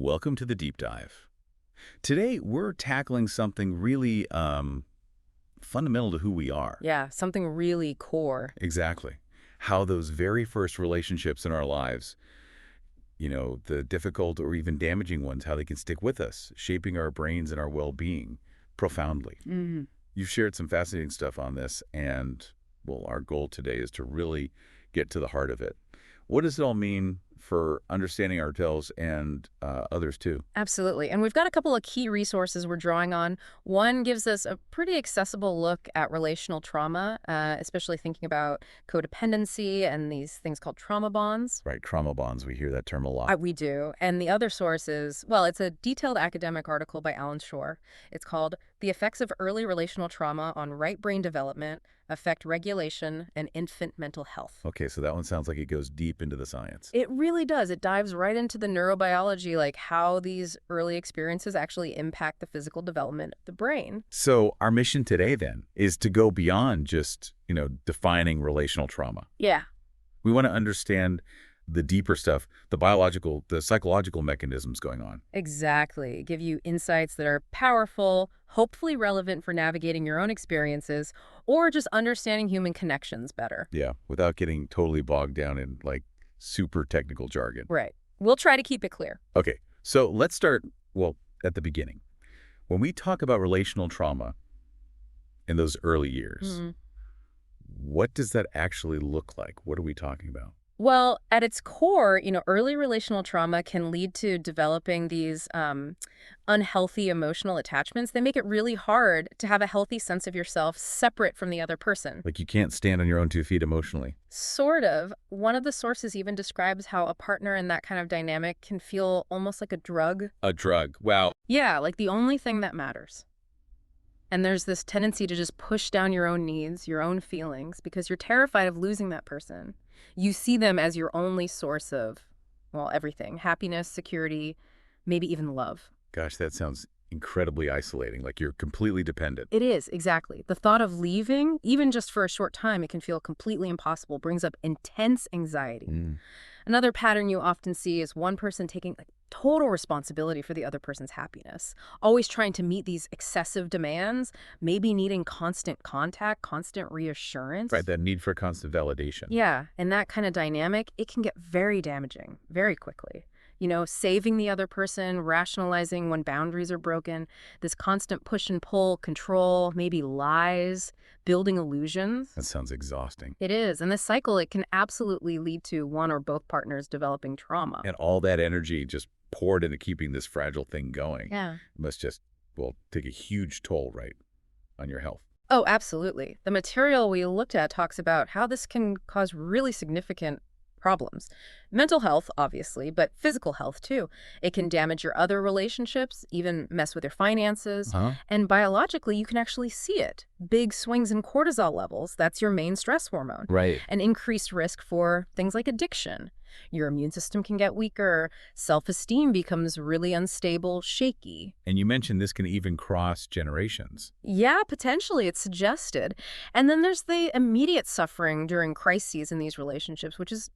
Welcome to the deep dive. Today, we're tackling something really fundamental to who we are. Yeah, something really core. Exactly. How those very first relationships in our lives, the difficult or even damaging ones, how they can stick with us, shaping our brains and our well-being profoundly. Mm. You've shared some fascinating stuff on this, and, well, our goal today is to really get to the heart of it. What does it all mean for understanding ourselves and others, too? Absolutely. And we've got a couple of key resources we're drawing on. One gives us a pretty accessible look at relational trauma, especially thinking about codependency and these things called trauma bonds. Right, trauma bonds, we hear that term a lot. We do. And the other source is, well, it's a detailed academic article by Alan Shore. It's called The Effects of Early Relational Trauma on Right Brain Development, Affect Regulation, and Infant Mental Health. Okay, so that one sounds like it goes deep into the science. It really does. It dives right into the neurobiology, like how these early experiences actually impact the physical development of the brain. So our mission today, then, is to go beyond just, defining relational trauma. Yeah. We want to understand the deeper stuff, the psychological mechanisms going on. Exactly. Give you insights that are powerful, hopefully relevant for navigating your own experiences, or just understanding human connections better. Yeah, without getting totally bogged down in, super technical jargon. Right. We'll try to keep it clear. Okay, so let's start, at the beginning. When we talk about relational trauma in those early years, what does that actually look like? What are we talking about? Well, at its core, early relational trauma can lead to developing these unhealthy emotional attachments. They make it really hard to have a healthy sense of yourself separate from the other person. Like you can't stand on your own 2 feet emotionally. Sort of. One of the sources even describes how a partner in that kind of dynamic can feel almost like a drug. A drug. Wow. Yeah, like the only thing that matters. And there's this tendency to just push down your own needs, your own feelings, because you're terrified of losing that person. You see them as your only source of, everything. Happiness, security, maybe even love. Gosh, that sounds incredibly isolating, like you're completely dependent. It is, exactly. The thought of leaving, even just for a short time, it can feel completely impossible, brings up intense anxiety. Another pattern you often see is one person taking total responsibility for the other person's happiness, always trying to meet these excessive demands, maybe needing constant contact, constant reassurance. Right, that need for constant validation. Yeah, and that kind of dynamic, it can get very damaging very quickly. Saving the other person, rationalizing when boundaries are broken, this constant push and pull, control, maybe lies, building illusions. That sounds exhausting. It is. And this cycle, it can absolutely lead to one or both partners developing trauma. And all that energy just poured into keeping this fragile thing going. Yeah. It must just, take a huge toll, right, on your health. Oh, absolutely. The material we looked at talks about how this can cause really significant problems. Mental health, obviously, but physical health, too. It can damage your other relationships, even mess with your finances. And biologically, you can actually see it. Big swings in cortisol levels, that's your main stress hormone. Right. An increased risk for things like addiction. Your immune system can get weaker. Self-esteem becomes really unstable, shaky. And you mentioned this can even cross generations. Yeah, potentially, it's suggested. And then there's the immediate suffering during crises in these relationships, which is,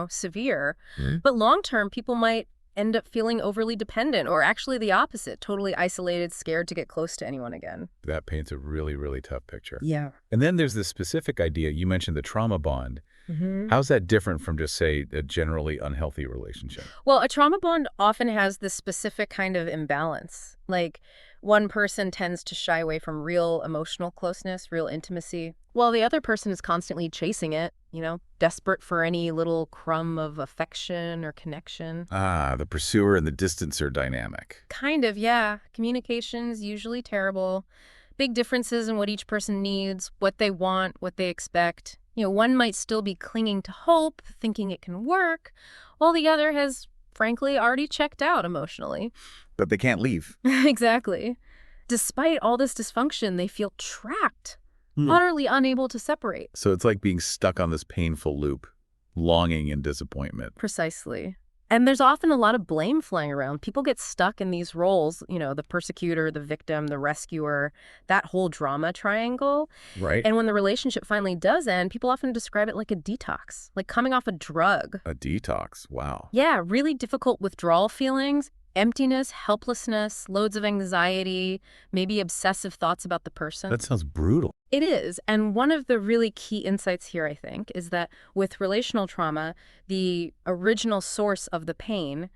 severe. But long-term, people might end up feeling overly dependent, or actually the opposite, totally isolated, scared to get close to anyone again. That paints a really, really tough picture. Yeah. And then there's this specific idea. You mentioned the trauma bond. How's that different from just, say, a generally unhealthy relationship? Well, a trauma bond often has this specific kind of imbalance. Like, one person tends to shy away from real emotional closeness, real intimacy, while the other person is constantly chasing it, desperate for any little crumb of affection or connection. Ah, the pursuer and the distancer dynamic. Kind of, yeah. Communication's usually terrible. Big differences in what each person needs, what they want, what they expect. One might still be clinging to hope, thinking it can work, while the other has, frankly, already checked out emotionally. But they can't leave. Exactly. Despite all this dysfunction, they feel trapped, utterly unable to separate. So it's like being stuck on this painful loop, longing and disappointment. Precisely. And there's often a lot of blame flying around. People get stuck in these roles, the persecutor, the victim, the rescuer, that whole drama triangle. Right. And when the relationship finally does end, people often describe it like a detox, like coming off a drug. A detox. Wow. Yeah, really difficult withdrawal feelings, Emptiness, helplessness, loads of anxiety, maybe obsessive thoughts about the person. That sounds brutal. It is. And one of the really key insights here, I think, is that with relational trauma, the original source of the pain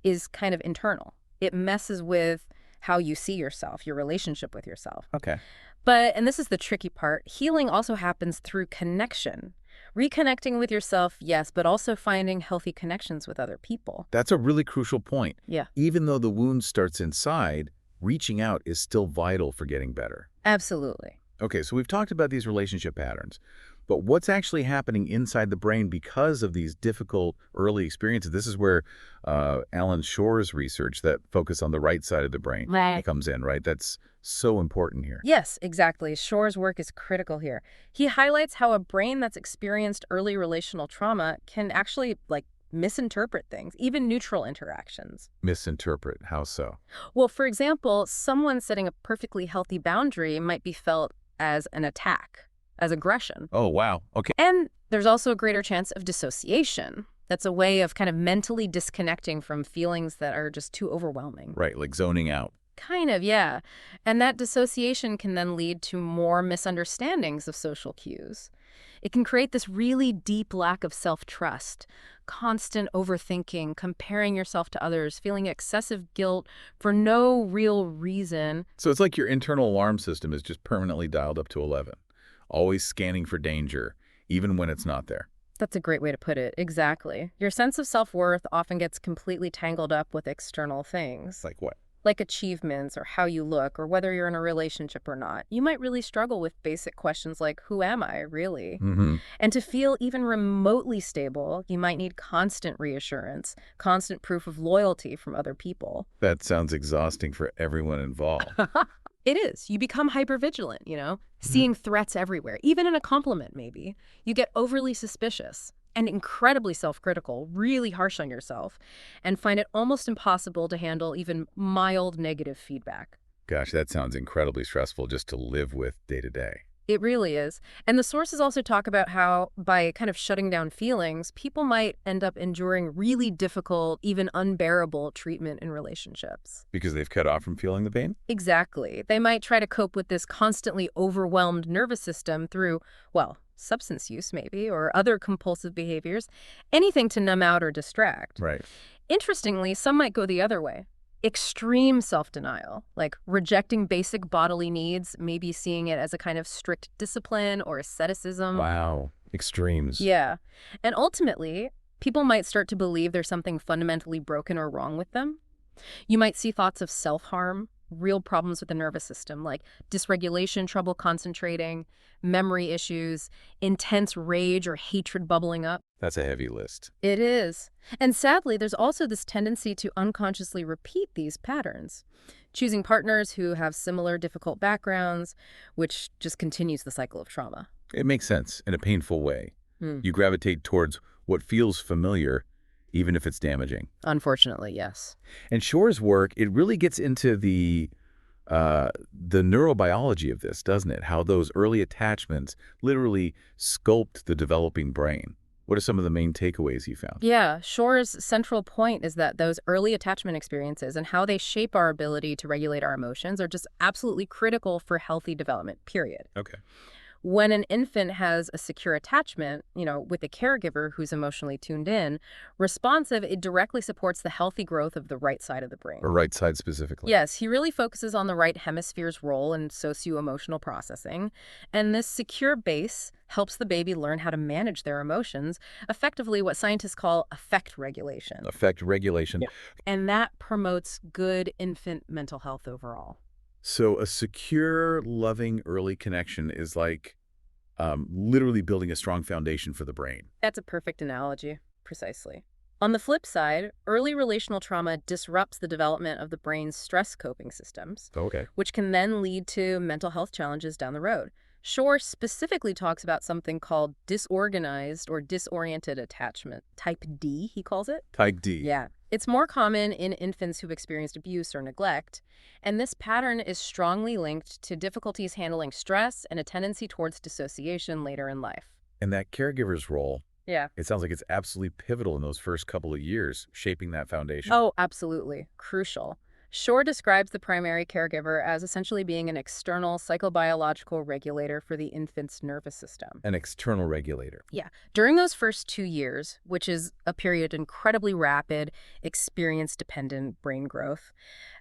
is kind of internal. It messes with how you see yourself, your relationship with yourself. Okay. But, and this is the tricky part, healing also happens through connection. Reconnecting with yourself, yes, but also finding healthy connections with other people. That's a really crucial point. Yeah, Even though the wound starts inside, reaching out is still vital for getting better. absolutely. Okay, so we've talked about these relationship patterns, but what's actually happening inside the brain because of these difficult early experiences? This is where Alan Shore's research that focus on the right side of the brain Right. comes in, right? That's so important here. Yes, exactly. Shore's work is critical here. He highlights how a brain that's experienced early relational trauma can actually, misinterpret things, even neutral interactions. Misinterpret, how so? Well, for example, someone setting a perfectly healthy boundary might be felt as an attack, as aggression. Oh, wow. Okay. And there's also a greater chance of dissociation. That's a way of kind of mentally disconnecting from feelings that are just too overwhelming. Right, like zoning out. Kind of, yeah. And that dissociation can then lead to more misunderstandings of social cues. It can create this really deep lack of self-trust, constant overthinking, comparing yourself to others, feeling excessive guilt for no real reason. So it's like your internal alarm system is just permanently dialed up to 11, always scanning for danger, even when it's not there. That's a great way to put it. Exactly. Your sense of self-worth often gets completely tangled up with external things, Like what? like achievements or how you look or whether you're in a relationship or not. You might really struggle with basic questions like, who am I, really? Mm-hmm. And to feel even remotely stable, you might need constant reassurance, constant proof of loyalty from other people. That sounds exhausting for everyone involved. It is. You become hypervigilant, seeing threats everywhere, even in a compliment, maybe. You get overly suspicious and incredibly self-critical, really harsh on yourself, and find it almost impossible to handle even mild negative feedback. Gosh, that sounds incredibly stressful just to live with day to day. It really is. And the sources also talk about how, by kind of shutting down feelings, people might end up enduring really difficult, even unbearable treatment in relationships. Because they've cut off from feeling the pain? Exactly. They might try to cope with this constantly overwhelmed nervous system through, well, substance use maybe, or other compulsive behaviors, anything to numb out or distract. Right. Interestingly, some might go the other way. Extreme self-denial, like rejecting basic bodily needs, maybe seeing it as a kind of strict discipline or asceticism. Wow. Extremes. Yeah. And ultimately, people might start to believe there's something fundamentally broken or wrong with them. You might see thoughts of self-harm, real problems with the nervous system, like dysregulation, trouble concentrating, memory issues, intense rage or hatred bubbling up. That's a heavy list. It is. And sadly, there's also this tendency to unconsciously repeat these patterns, choosing partners who have similar difficult backgrounds, which just continues the cycle of trauma. It makes sense in a painful way. Hmm. You gravitate towards what feels familiar, even if it's damaging. Unfortunately, yes. And Shore's work, it really gets into the neurobiology of this, doesn't it? How those early attachments literally sculpt the developing brain. What are some of the main takeaways you found? Yeah, Shore's central point is that those early attachment experiences and how they shape our ability to regulate our emotions are just absolutely critical for healthy development, period. Okay. When an infant has a secure attachment, with a caregiver who's emotionally tuned in, responsive, it directly supports the healthy growth of the right side of the brain. Or right side specifically. Yes, he really focuses on the right hemisphere's role in socio-emotional processing, and this secure base helps the baby learn how to manage their emotions, effectively what scientists call affect regulation. Affect regulation. Yeah. And that promotes good infant mental health overall. So a secure, loving early connection is like literally building a strong foundation for the brain. That's a perfect analogy, precisely. On the flip side, early relational trauma disrupts the development of the brain's stress coping systems, Okay. which can then lead to mental health challenges down the road. Shore specifically talks about something called disorganized or disoriented attachment, type D, he calls it. Type D. Yeah. It's more common in infants who've experienced abuse or neglect, and this pattern is strongly linked to difficulties handling stress and a tendency towards dissociation later in life. And that caregiver's role, Yeah. It sounds like it's absolutely pivotal in those first couple of years, shaping that foundation. Oh, absolutely. Crucial. Shore describes the primary caregiver as essentially being an external psychobiological regulator for the infant's nervous system. An external regulator. Yeah. During those first 2 years, which is a period incredibly rapid, experience-dependent brain growth,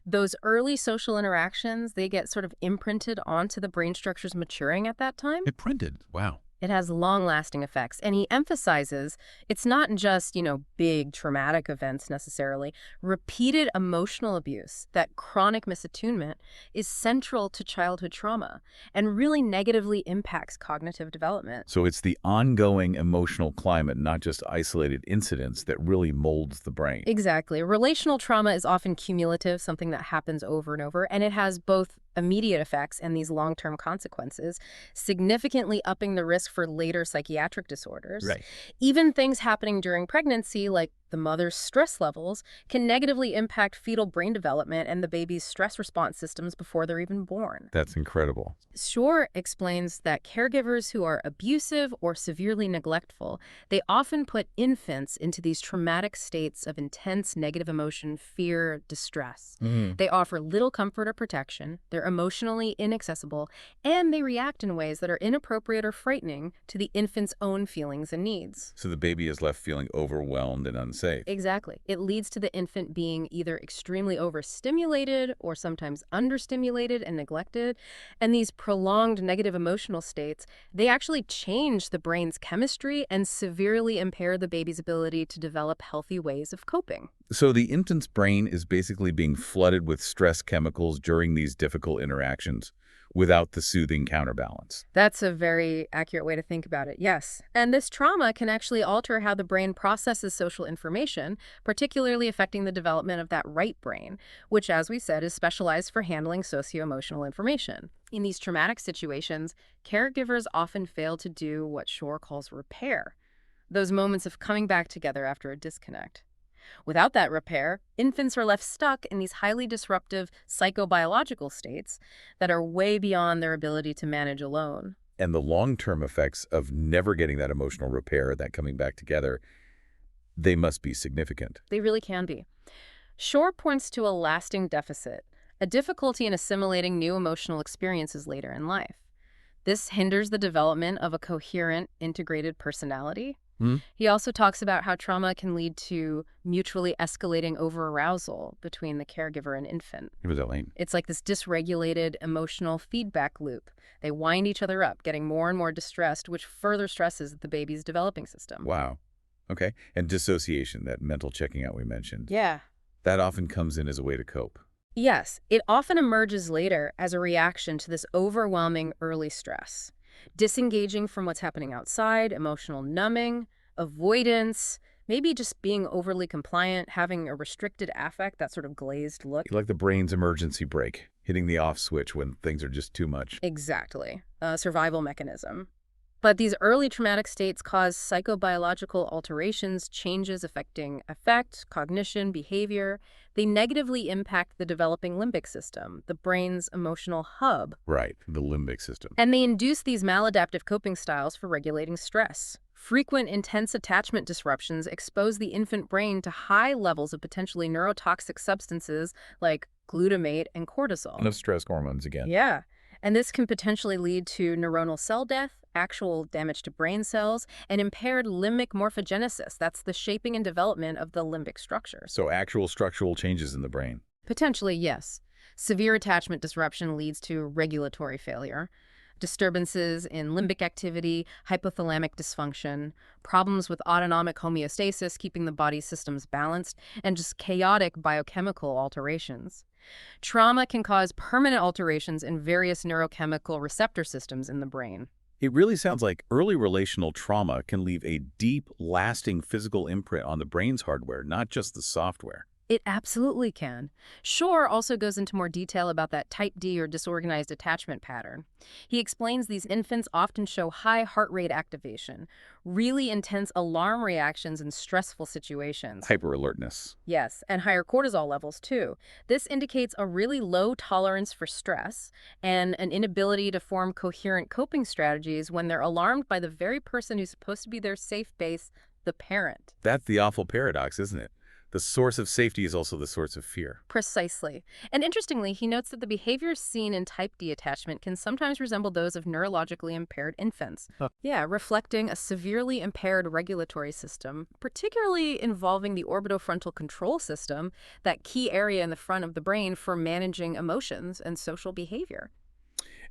those early social interactions, they get sort of imprinted onto the brain structures maturing at that time. It printed. Wow. It has long-lasting effects. And he emphasizes it's not just, big traumatic events necessarily. Repeated emotional abuse, that chronic misattunement, is central to childhood trauma and really negatively impacts cognitive development. So it's the ongoing emotional climate, not just isolated incidents, that really molds the brain. Exactly. Relational trauma is often cumulative, something that happens over and over, and it has both immediate effects and these long-term consequences, significantly upping the risk for later psychiatric disorders. Right. Even things happening during pregnancy, like the mother's stress levels, can negatively impact fetal brain development and the baby's stress response systems before they're even born. That's incredible. Shore explains that caregivers who are abusive or severely neglectful, they often put infants into these traumatic states of intense negative emotion, fear, distress. They offer little comfort or protection, they're emotionally inaccessible, and they react in ways that are inappropriate or frightening to the infant's own feelings and needs. So the baby is left feeling overwhelmed and unsafe. Exactly. It leads to the infant being either extremely overstimulated or sometimes understimulated and neglected. And these prolonged negative emotional states, they actually change the brain's chemistry and severely impair the baby's ability to develop healthy ways of coping. So the infant's brain is basically being flooded with stress chemicals during these difficult interactions without the soothing counterbalance. That's a very accurate way to think about it, yes. And this trauma can actually alter how the brain processes social information, particularly affecting the development of that right brain, which, as we said, is specialized for handling socio-emotional information. In these traumatic situations, caregivers often fail to do what Shore calls repair, those moments of coming back together after a disconnect. Without that repair, infants are left stuck in these highly disruptive psychobiological states that are way beyond their ability to manage alone. And the long-term effects of never getting that emotional repair, that coming back together, they must be significant. They really can be. Shore points to a lasting deficit, a difficulty in assimilating new emotional experiences later in life. This hinders the development of a coherent, integrated personality. He also talks about how trauma can lead to mutually escalating over-arousal between the caregiver and infant. What does that mean? It's like this dysregulated emotional feedback loop. They wind each other up, getting more and more distressed, which further stresses the baby's developing system. Wow. Okay. And dissociation, that mental checking out we mentioned. Yeah. That often comes in as a way to cope. Yes, it often emerges later as a reaction to this overwhelming early stress. Disengaging from what's happening outside, emotional numbing, avoidance, maybe just being overly compliant, having a restricted affect, that sort of glazed look. Like the brain's emergency brake, hitting the off switch when things are just too much. Exactly. A survival mechanism. But these early traumatic states cause psychobiological alterations, changes affecting affect, cognition, behavior. They negatively impact the developing limbic system, the brain's emotional hub. Right, the limbic system. And they induce these maladaptive coping styles for regulating stress. Frequent intense attachment disruptions expose the infant brain to high levels of potentially neurotoxic substances like glutamate and cortisol. Enough stress hormones again. Yeah. And this can potentially lead to neuronal cell death, actual damage to brain cells, and impaired limbic morphogenesis. That's the shaping and development of the limbic structures. So actual structural changes in the brain. Potentially, yes. Severe attachment disruption leads to regulatory failure, disturbances in limbic activity, hypothalamic dysfunction, problems with autonomic homeostasis, keeping the body's systems balanced, and just chaotic biochemical alterations. Trauma can cause permanent alterations in various neurochemical receptor systems in the brain. It really sounds like early relational trauma can leave a deep, lasting physical imprint on the brain's hardware, not just the software. It absolutely can. Shore also goes into more detail about that type D or disorganized attachment pattern. He explains these infants often show high heart rate activation, really intense alarm reactions in stressful situations. Hyper-alertness. Yes, and higher cortisol levels too. This indicates a really low tolerance for stress and an inability to form coherent coping strategies when they're alarmed by the very person who's supposed to be their safe base, the parent. That's the awful paradox, isn't it? The source of safety is also the source of fear. Precisely. And interestingly, he notes that the behaviors seen in type D attachment can sometimes resemble those of neurologically impaired infants. Huh. Yeah, reflecting a severely impaired regulatory system, particularly involving the orbitofrontal control system, that key area in the front of the brain for managing emotions and social behavior.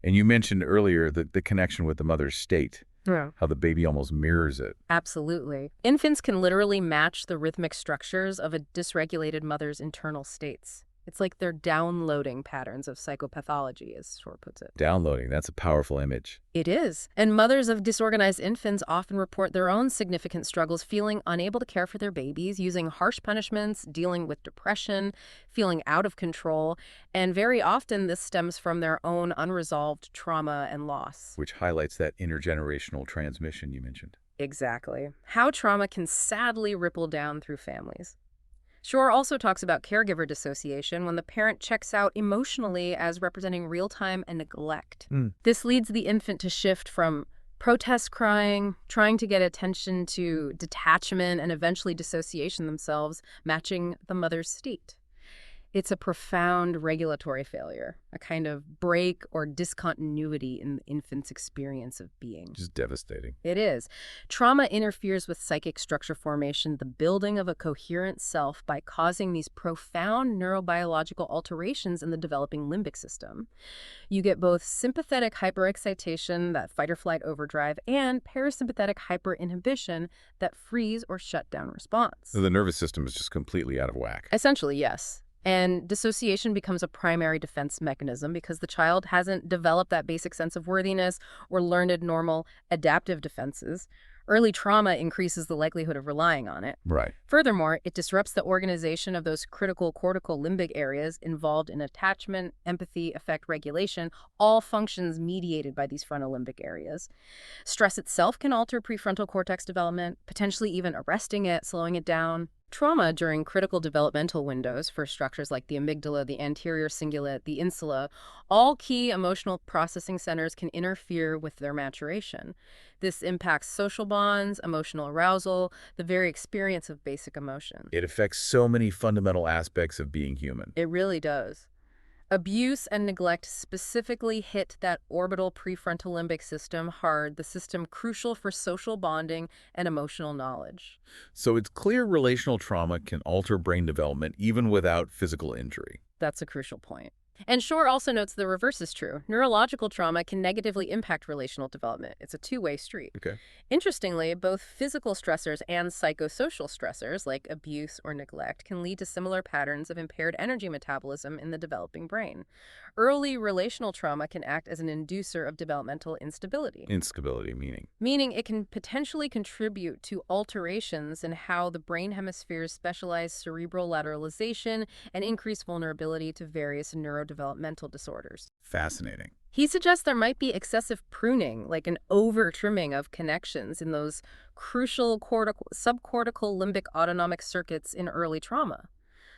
And you mentioned earlier the connection with the mother's state, Yeah. how the baby almost mirrors it. Absolutely. Infants can literally match the rhythmic structures of a dysregulated mother's internal states. It's like they're downloading patterns of psychopathology, as Shore puts it. Downloading, that's a powerful image. It is. And mothers of disorganized infants often report their own significant struggles, feeling unable to care for their babies, using harsh punishments, dealing with depression, feeling out of control. And very often this stems from their own unresolved trauma and loss. Which highlights that intergenerational transmission you mentioned. Exactly. How trauma can sadly ripple down through families. Shore also talks about caregiver dissociation when the parent checks out emotionally as representing real-time and neglect. This leads the infant to shift from protest crying, trying to get attention, to detachment and eventually dissociation themselves, matching the mother's state. It's a profound regulatory failure, a kind of break or discontinuity in the infant's experience of being. Just devastating. It is. Trauma interferes with psychic structure formation, the building of a coherent self, by causing these profound neurobiological alterations in the developing limbic system. You get both sympathetic hyperexcitation, that fight or flight overdrive, and parasympathetic hyperinhibition, that freeze or shut down response. So the nervous system is just completely out of whack. Essentially, yes. And dissociation becomes a primary defense mechanism because the child hasn't developed that basic sense of worthiness or learned normal adaptive defenses. Early trauma increases the likelihood of relying on it. Right. Furthermore, it disrupts the organization of those critical cortical limbic areas involved in attachment, empathy, affect regulation, all functions mediated by these frontal limbic areas. Stress itself can alter prefrontal cortex development, potentially even arresting it, slowing it down. Trauma during critical developmental windows for structures like the amygdala, the anterior cingulate, the insula, all key emotional processing centers, can interfere with their maturation. This impacts social bonds, emotional arousal, the very experience of basic emotion. It affects so many fundamental aspects of being human. It really does. Abuse and neglect specifically hit that orbital prefrontal limbic system hard, the system crucial for social bonding and emotional knowledge. So it's clear relational trauma can alter brain development even without physical injury. That's a crucial point. And Shore also notes the reverse is true. Neurological trauma can negatively impact relational development. It's a two-way street. Okay. Interestingly, both physical stressors and psychosocial stressors, like abuse or neglect, can lead to similar patterns of impaired energy metabolism in the developing brain. Early relational trauma can act as an inducer of developmental instability. Instability, meaning? Meaning it can potentially contribute to alterations in how the brain hemispheres specialize cerebral lateralization and increase vulnerability to various neurodevelopmental disorders. Fascinating. He suggests there might be excessive pruning, like an over-trimming of connections in those crucial subcortical limbic autonomic circuits in early trauma.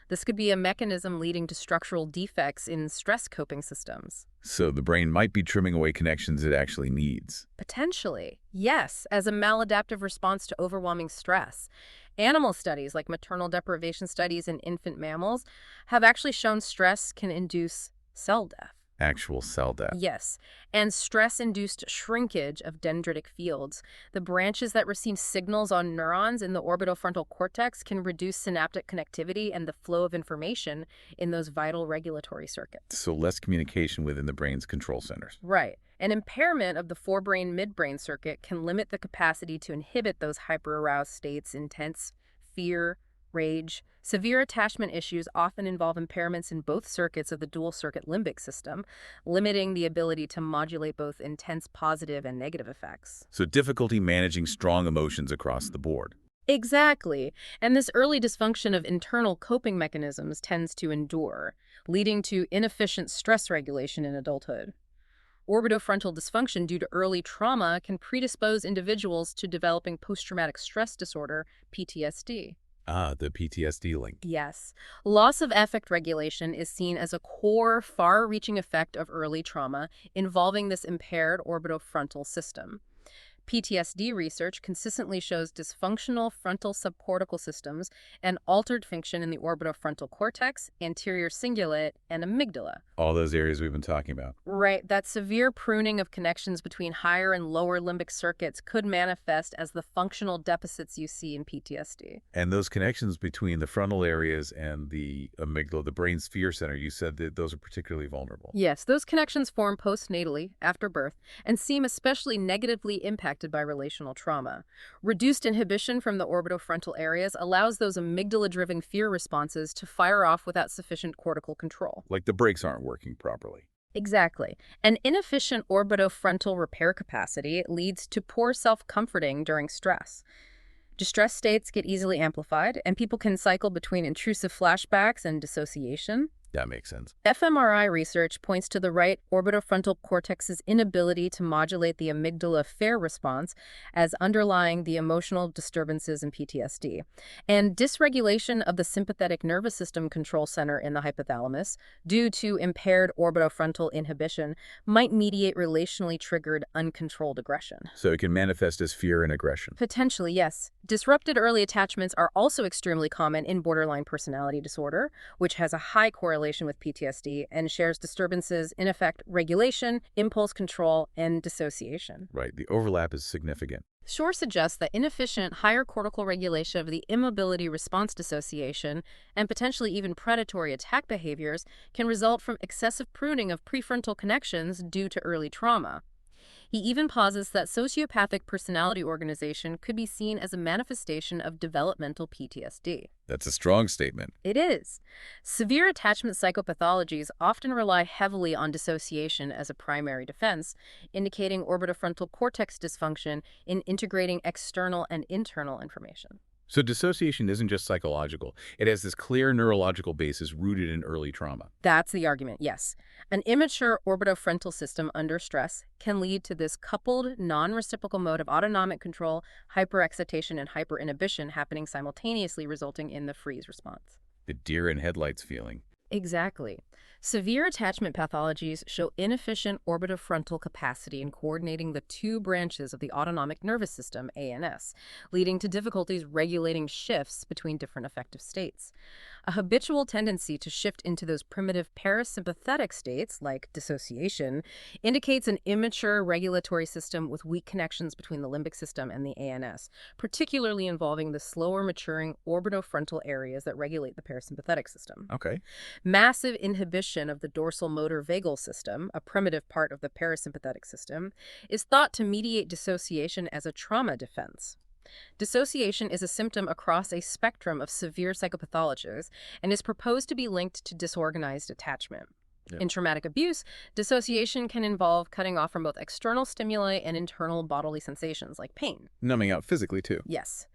This could be a mechanism leading to structural defects in stress coping systems. So the brain might be trimming away connections it actually needs. Potentially, yes, as a maladaptive response to overwhelming stress. Animal studies, like maternal deprivation studies in infant mammals, have actually shown stress can induce cell death. Actual cell death. Yes, and stress-induced shrinkage of dendritic fields. The branches that receive signals on neurons in the orbitofrontal cortex can reduce synaptic connectivity and the flow of information in those vital regulatory circuits. So less communication within the brain's control centers. Right. An impairment of the forebrain midbrain circuit can limit the capacity to inhibit those hyperaroused states, intense fear, rage. Severe attachment issues often involve impairments in both circuits of the dual circuit limbic system, limiting the ability to modulate both intense positive and negative effects. So difficulty managing strong emotions across the board. Exactly. And this early dysfunction of internal coping mechanisms tends to endure, leading to inefficient stress regulation in adulthood. Orbitofrontal dysfunction due to early trauma can predispose individuals to developing post-traumatic stress disorder, PTSD. Ah, the PTSD link. Yes, loss of affect regulation is seen as a core, far-reaching effect of early trauma involving this impaired orbitofrontal system. PTSD research consistently shows dysfunctional frontal subcortical systems and altered function in the orbitofrontal cortex, anterior cingulate, and amygdala. All those areas we've been talking about. Right, that severe pruning of connections between higher and lower limbic circuits could manifest as the functional deficits you see in PTSD. And those connections between the frontal areas and the amygdala, the brain's fear center, you said that those are particularly vulnerable. Yes, those connections form postnatally, after birth, and seem especially negatively impacted by relational trauma. Reduced inhibition from the orbitofrontal areas allows those amygdala-driven fear responses to fire off without sufficient cortical control. Like the brakes aren't working properly. Exactly. An inefficient orbitofrontal repair capacity leads to poor self-comforting during stress. Distress states get easily amplified, and people can cycle between intrusive flashbacks and dissociation. That makes sense. fMRI research points to the right orbitofrontal cortex's inability to modulate the amygdala fear response as underlying the emotional disturbances in PTSD, and dysregulation of the sympathetic nervous system control center in the hypothalamus due to impaired orbitofrontal inhibition might mediate relationally triggered uncontrolled aggression. So it can manifest as fear and aggression. Potentially, yes. Disrupted early attachments are also extremely common in borderline personality disorder, which has a high correlation with PTSD and shares disturbances in affect regulation, impulse control, and dissociation. Right. The overlap is significant. Shore suggests that inefficient higher cortical regulation of the immobility response dissociation and potentially even predatory attack behaviors can result from excessive pruning of prefrontal connections due to early trauma. He even posits that sociopathic personality organization could be seen as a manifestation of developmental PTSD. That's a strong statement. It is. Severe attachment psychopathologies often rely heavily on dissociation as a primary defense, indicating orbitofrontal cortex dysfunction in integrating external and internal information. So dissociation isn't just psychological. It has this clear neurological basis rooted in early trauma. That's the argument, yes. An immature orbitofrontal system under stress can lead to this coupled, non-reciprocal mode of autonomic control, hyperexcitation, and hyperinhibition happening simultaneously, resulting in the freeze response. The deer in headlights feeling. Exactly. Severe attachment pathologies show inefficient orbitofrontal capacity in coordinating the two branches of the autonomic nervous system, ANS, leading to difficulties regulating shifts between different affective states. A habitual tendency to shift into those primitive parasympathetic states, like dissociation, indicates an immature regulatory system with weak connections between the limbic system and the ANS, particularly involving the slower maturing orbitofrontal areas that regulate the parasympathetic system. Okay. Massive inhibition of the dorsal motor vagal system, a primitive part of the parasympathetic system, is thought to mediate dissociation as a trauma defense. Dissociation is a symptom across a spectrum of severe psychopathologies and is proposed to be linked to disorganized attachment. Yeah. In traumatic abuse, dissociation can involve cutting off from both external stimuli and internal bodily sensations like pain. Numbing out physically, too. Yes.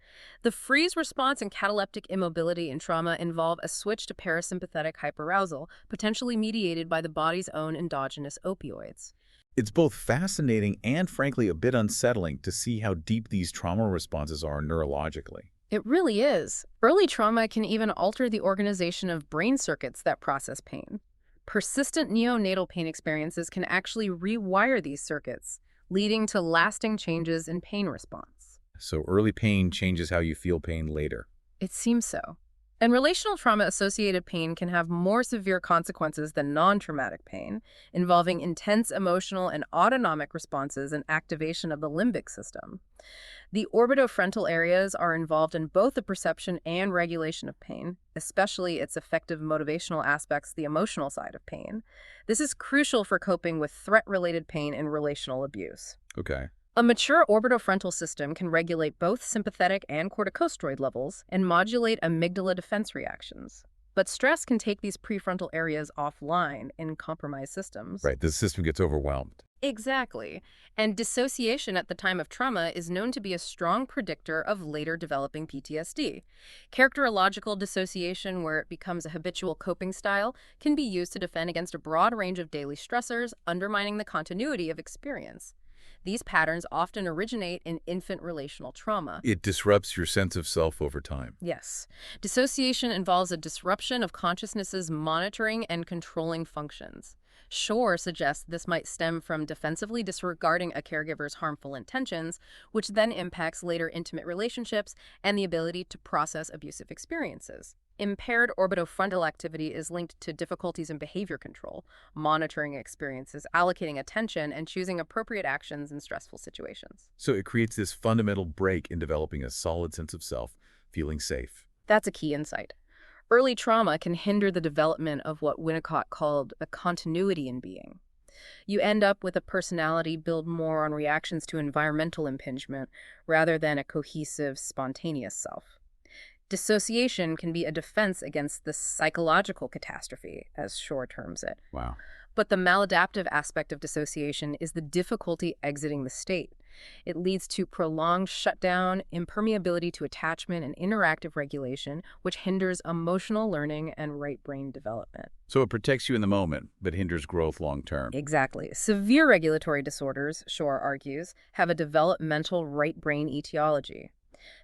The freeze response and cataleptic immobility in trauma involve a switch to parasympathetic hyperarousal, potentially mediated by the body's own endogenous opioids. It's both fascinating and, frankly, a bit unsettling to see how deep these trauma responses are neurologically. It really is. Early trauma can even alter the organization of brain circuits that process pain. Persistent neonatal pain experiences can actually rewire these circuits, leading to lasting changes in pain response. So early pain changes how you feel pain later. It seems so. And relational trauma-associated pain can have more severe consequences than non-traumatic pain, involving intense emotional and autonomic responses and activation of the limbic system. The orbitofrontal areas are involved in both the perception and regulation of pain, especially its effective motivational aspects, the emotional side of pain. This is crucial for coping with threat-related pain and relational abuse. Okay. A mature orbitofrontal system can regulate both sympathetic and corticosteroid levels and modulate amygdala defense reactions. But stress can take these prefrontal areas offline in compromised systems. Right, the system gets overwhelmed. Exactly. And dissociation at the time of trauma is known to be a strong predictor of later developing PTSD. Characterological dissociation, where it becomes a habitual coping style, can be used to defend against a broad range of daily stressors, undermining the continuity of experience. These patterns often originate in infant relational trauma. It disrupts your sense of self over time. Yes. Dissociation involves a disruption of consciousness's monitoring and controlling functions. Shore suggests this might stem from defensively disregarding a caregiver's harmful intentions, which then impacts later intimate relationships and the ability to process abusive experiences. Impaired orbitofrontal activity is linked to difficulties in behavior control, monitoring experiences, allocating attention, and choosing appropriate actions in stressful situations. So it creates this fundamental break in developing a solid sense of self, feeling safe. That's a key insight. Early trauma can hinder the development of what Winnicott called a continuity in being. You end up with a personality built more on reactions to environmental impingement rather than a cohesive, spontaneous self. Dissociation can be a defense against the psychological catastrophe, as Shore terms it. Wow. But the maladaptive aspect of dissociation is the difficulty exiting the state. It leads to prolonged shutdown, impermeability to attachment, and interactive regulation, which hinders emotional learning and right brain development. So it protects you in the moment, but hinders growth long term. Exactly. Severe regulatory disorders, Shore argues, have a developmental right brain etiology.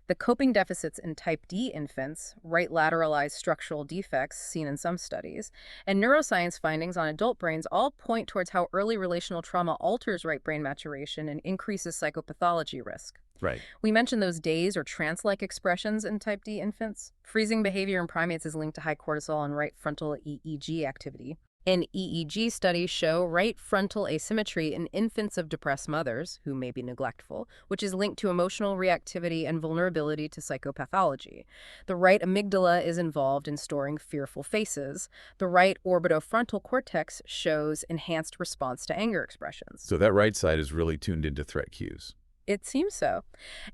The coping deficits in type D infants, right lateralized structural defects seen in some studies, and neuroscience findings on adult brains all point towards how early relational trauma alters right brain maturation and increases psychopathology risk. Right. We mentioned those daze or trance-like expressions in type D infants. Freezing behavior in primates is linked to high cortisol and right frontal EEG activity. And EEG studies show right frontal asymmetry in infants of depressed mothers, who may be neglectful, which is linked to emotional reactivity and vulnerability to psychopathology. The right amygdala is involved in storing fearful faces. The right orbitofrontal cortex shows enhanced response to anger expressions. So that right side is really tuned into threat cues. It seems so.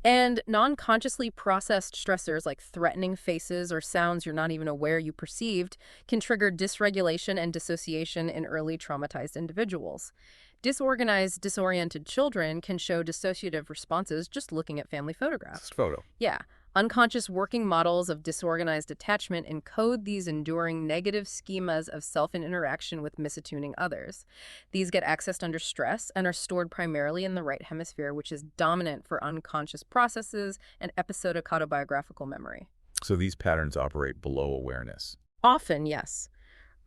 And non-consciously processed stressors like threatening faces or sounds you're not even aware you perceived can trigger dysregulation and dissociation in early traumatized individuals. Disorganized, disoriented children can show dissociative responses just looking at family photographs. Just photo. Yeah. Unconscious working models of disorganized attachment encode these enduring negative schemas of self and interaction with misattuning others. These get accessed under stress and are stored primarily in the right hemisphere, which is dominant for unconscious processes and episodic autobiographical memory. So these patterns operate below awareness. Often, yes.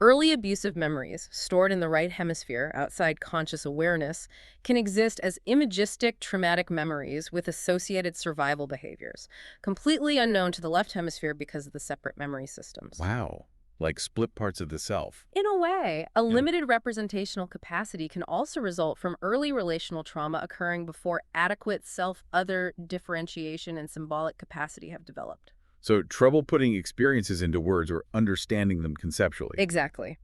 Early abusive memories, stored in the right hemisphere outside conscious awareness, can exist as imagistic traumatic memories with associated survival behaviors, completely unknown to the left hemisphere because of the separate memory systems. Wow. Like split parts of the self. In a way, a limited representational capacity can also result from early relational trauma occurring before adequate self-other differentiation and symbolic capacity have developed. So trouble putting experiences into words or understanding them conceptually. Exactly.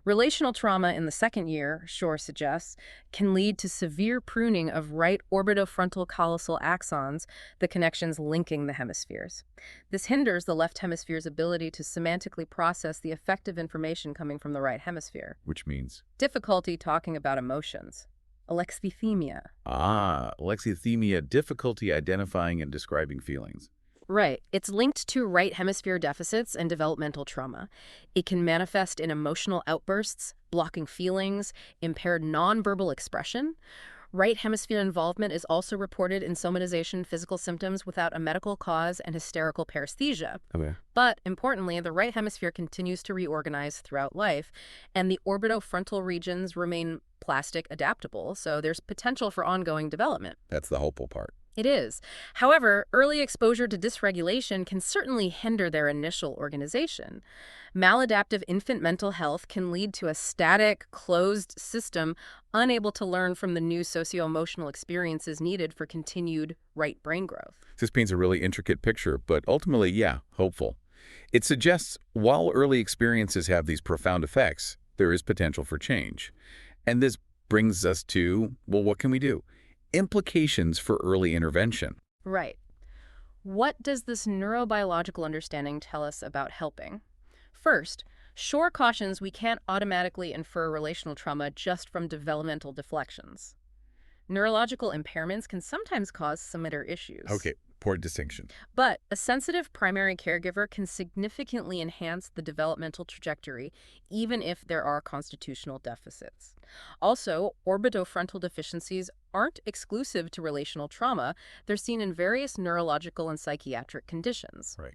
Relational trauma in the second year, Shore suggests, can lead to severe pruning of right orbitofrontal callosal axons, the connections linking the hemispheres. This hinders the left hemisphere's ability to semantically process the effective information coming from the right hemisphere. Which means? Difficulty talking about emotions. Alexithymia. Alexithymia, difficulty identifying and describing feelings. Right. It's linked to right hemisphere deficits and developmental trauma. It can manifest in emotional outbursts, blocking feelings, impaired nonverbal expression. Right hemisphere involvement is also reported in somatization physical symptoms without a medical cause and hysterical paresthesia. Okay. But importantly, the right hemisphere continues to reorganize throughout life, and the orbitofrontal regions remain plastic adaptable, so there's potential for ongoing development. That's the hopeful part. It is. However, early exposure to dysregulation can certainly hinder their initial organization. Maladaptive infant mental health can lead to a static, closed system unable to learn from the new socio-emotional experiences needed for continued right brain growth. This paints a really intricate picture, but ultimately, yeah, hopeful. It suggests while early experiences have these profound effects, there is potential for change. And this brings us to, well, what can we do? Implications for early intervention. Right. What does this neurobiological understanding tell us about helping? First, Shore cautions we can't automatically infer relational trauma just from developmental deflections. Neurological impairments can sometimes cause similar issues. Okay, important distinction. But a sensitive primary caregiver can significantly enhance the developmental trajectory, even if there are constitutional deficits. Also, orbitofrontal deficiencies aren't exclusive to relational trauma. They're seen in various neurological and psychiatric conditions. Right.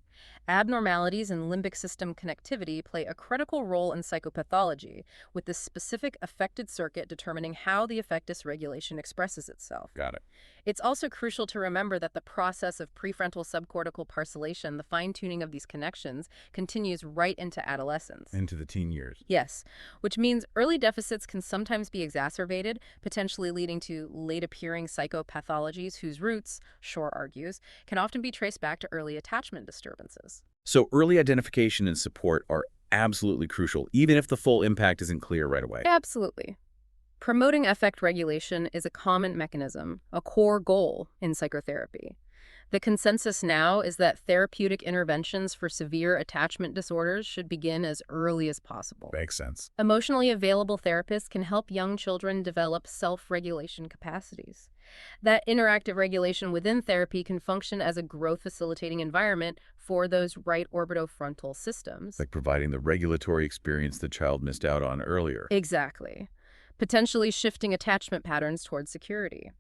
Abnormalities in limbic system connectivity play a critical role in psychopathology, with the specific affected circuit determining how the affect dysregulation expresses itself. Got it. It's also crucial to remember that the process of prefrontal subcortical parcellation, the fine-tuning of these connections, continues right into adolescence. Into the teen years. Yes, which means early deficits can sometimes be exacerbated, potentially leading to late-appearing psychopathologies whose roots, Shore argues, can often be traced back to early attachment disturbances. So early identification and support are absolutely crucial, even if the full impact isn't clear right away. Absolutely. Promoting affect regulation is a common mechanism, a core goal in psychotherapy. The consensus now is that therapeutic interventions for severe attachment disorders should begin as early as possible. Makes sense. Emotionally available therapists can help young children develop self-regulation capacities. That interactive regulation within therapy can function as a growth-facilitating environment for those right orbitofrontal systems. Like providing the regulatory experience the child missed out on earlier. Exactly. Potentially shifting attachment patterns towards security.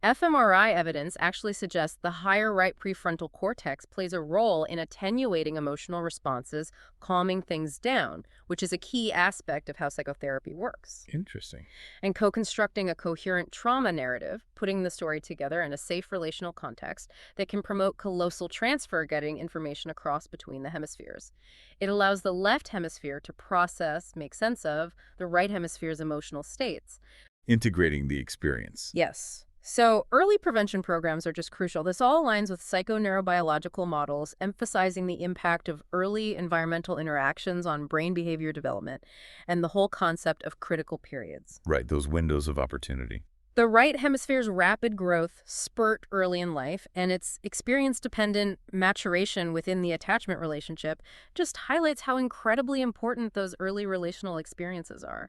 fMRI evidence actually suggests the higher right prefrontal cortex plays a role in attenuating emotional responses, calming things down, which is a key aspect of how psychotherapy works. Interesting. And co-constructing a coherent trauma narrative, putting the story together in a safe relational context that can promote callosal transfer, getting information across between the hemispheres. It allows the left hemisphere to process, make sense of, the right hemisphere's emotional states. Integrating the experience. Yes. So early prevention programs are just crucial. This all aligns with psychoneurobiological models, emphasizing the impact of early environmental interactions on brain behavior development and the whole concept of critical periods. Right, those windows of opportunity. The right hemisphere's rapid growth spurt early in life and its experience-dependent maturation within the attachment relationship just highlights how incredibly important those early relational experiences are,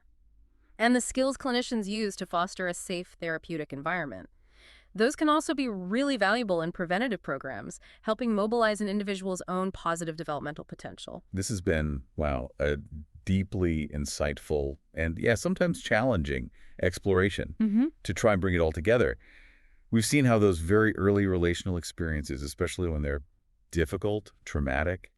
and the skills clinicians use to foster a safe therapeutic environment. Those can also be really valuable in preventative programs, helping mobilize an individual's own positive developmental potential. This has been, wow, a deeply insightful and, yeah, sometimes challenging exploration to try and bring it all together. We've seen how those very early relational experiences, especially when they're difficult, traumatic,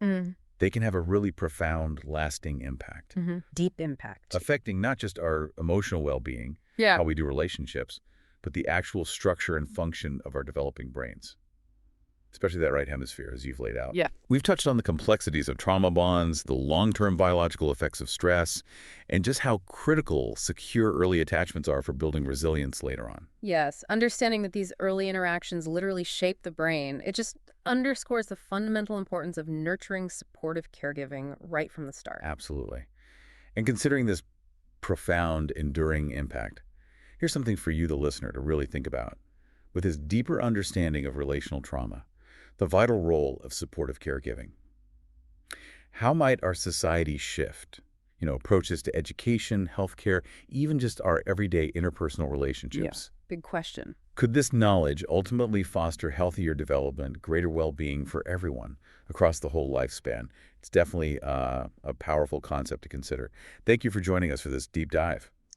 they can have a really profound, lasting impact. Deep impact. Affecting not just our emotional well-being, Yeah. how we do relationships, but the actual structure and function of our developing brains, especially that right hemisphere, as you've laid out. Yeah. We've touched on the complexities of trauma bonds, the long-term biological effects of stress, and just how critical secure early attachments are for building resilience later on. Yes, understanding that these early interactions literally shape the brain, it just underscores the fundamental importance of nurturing supportive caregiving right from the start. Absolutely. And considering this profound, enduring impact, here's something for you, the listener, to really think about. With this deeper understanding of relational trauma, the vital role of supportive caregiving, how might our society shift? Approaches to education, healthcare, even just our everyday interpersonal relationships. Big question. Could this knowledge ultimately foster healthier development, greater well-being for everyone across the whole lifespan? It's definitely a powerful concept to consider. Thank you for joining us for this deep dive.